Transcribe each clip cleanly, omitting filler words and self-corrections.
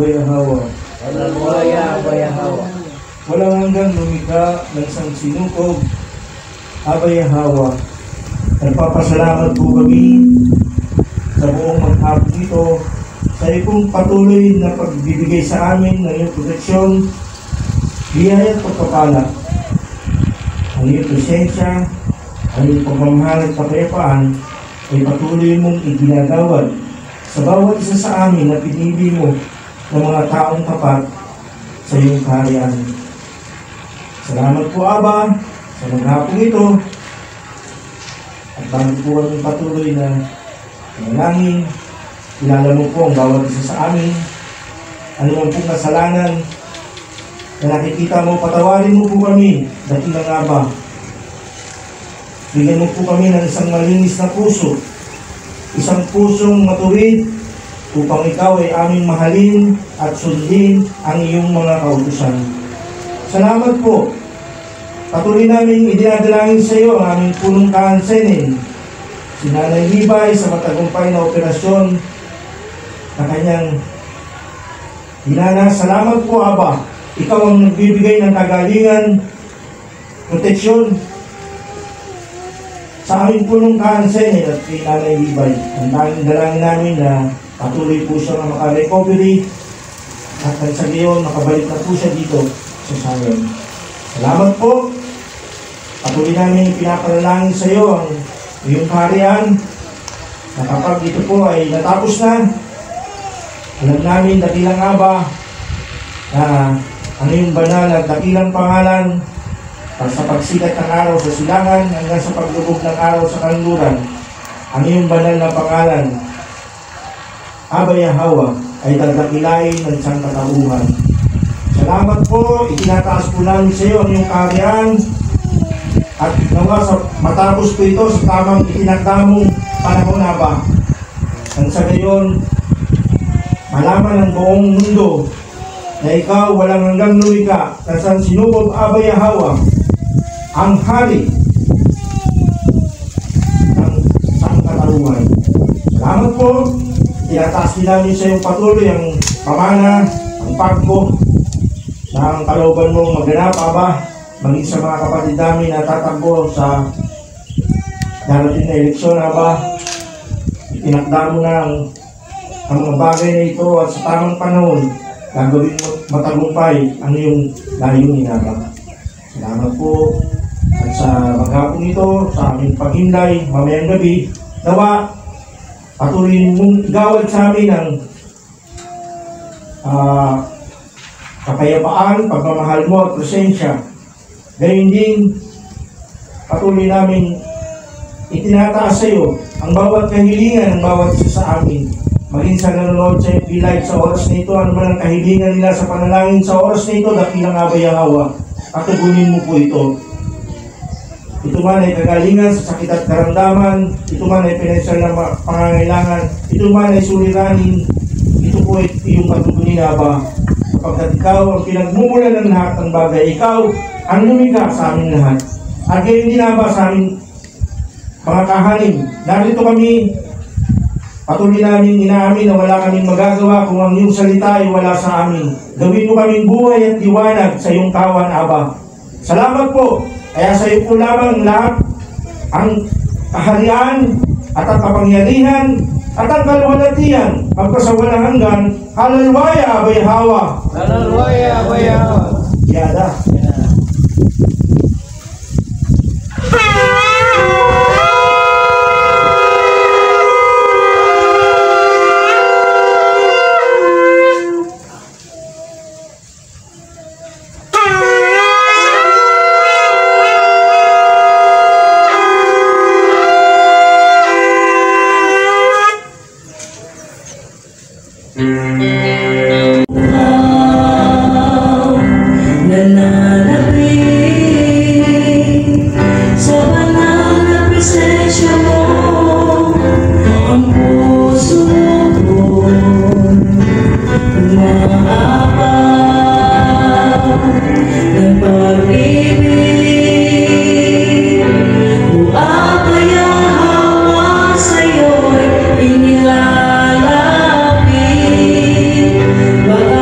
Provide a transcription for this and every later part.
Abay Hawa. Walang buhaya, Abay Hawa. Walang hanggang lumikha ng isang sinukob, Abay Hawa. Nagpapasalamat po kami sa buong maghapon ito sa iyong patuloy na pagbibigay sa amin ng iyong proteksyon, biyaya at pagpapala. Ang iyong presensya, ang iyong pagmamahal at kapayapaan ay patuloy mong iginagawad sa bawat isa sa amin na pinili mo ng mga taong tapat sa iyong kaharian. Salamat po, Aba, sa maghapon ito. At bakit po kami patuloy na manalangin, kilala mo po ang bawat isa sa amin. Ano man pong kasalanan na nakikita mo, patawarin mo po kami, dakilang Aba. Bigyan mo po kami ng isang malinis na puso, isang pusong matuwid, upang ikaw ay aming mahalin at sundin ang iyong mga kautusan. Salamat po. Patuloy namin idinadalangin sa iyo ang aming punong kahansenin, si Nanay Libay, sa matagumpay na operasyon na kanyang ginana. Salamat po, Aba. Ikaw ang nagbibigay ng kagalingan, proteksyon sa aming punong kahansenin at kay Nanay Libay. Ang tanging dalangin namin na patuloy po siya na maka-recovery at sa gayon makabalik na po siya dito sa Sayon. Salamat po. Patuloy namin pinapanalangin sa iyo ang iyong kaharian na kapag ito po ay natapos na, alam namin, dakilang Aba, na ang iyong banal at dakilang pangalan para sa pagsikat ng araw sa silangan hanggang sa paglubog ng araw sa kanluran, ang iyong banal na pangalan, Abay Hawa, ay dadakilain ng isang katauhan. Salamat po, itinataas po namin sa iyo ang iyong kaharian at nawa sa matapos po ito sa tamang itinagdamong panahon, Aba. At sa gayon, malaman ng buong mundo na ikaw walang hanggang lumikha, na sa sinukob, Abay Hawa, ang hari ng isang katauhan. Salamat po. Tinataas din namin sa iyong patuloy ang pamana, ang pagko ng kalooban mong maganap, Aba, maging sa mga kapatid namin na tatakbo sa darating na eleksyon, Aba. Itinakda mo na ang mga bagay na ito at sa tamang panahon gagawin mo matagumpay ang iyong layunin, Aba. Salamat po. At sa maghapon ito, sa aming paghinday mamayang gabi, nawa patuloy mong igawad sa amin ang kapayapaan, pagmamahal mo at presensya. Gayun din, patuloy namin itinataas sa iyo ang bawat kahilingan ng bawat isa sa amin. Maging sa nanonood sa FB Live sa oras na ito, ano man ang kahilingan nila sa panalangin sa oras na ito, dakilang Abay Hawa, katugunin mo po ito. Ito man ay kagalingan sa sakit at karamdaman, ito man ay pinansyal na pangangailangan, ito man ay suliranin, ito po ay iyong katugunin, Aba. Kapagkat ikaw ang pinagmumulan ng lahat ng bagay, ikaw ang lumikha sa amin lahat. At gayon din, Aba, sa aming mga kahanin. Narito kami, patuloy namin inaamin na wala kaming magagawa kung ang iyong salita ay wala sa amin. Gawin mo kaming buhay at liwanag sa iyong kawan, Aba. Salamat po. Kaya sa iyo po lamang lahat ang kaharian at ang kapangyarihan at ang kaluwalhatian magpasawalang hanggan. Hallelujah, Abay Hawa. Hallelujah, Abay Hawa. Yada. Bye.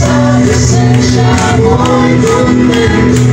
Sa presensya mo'y muntin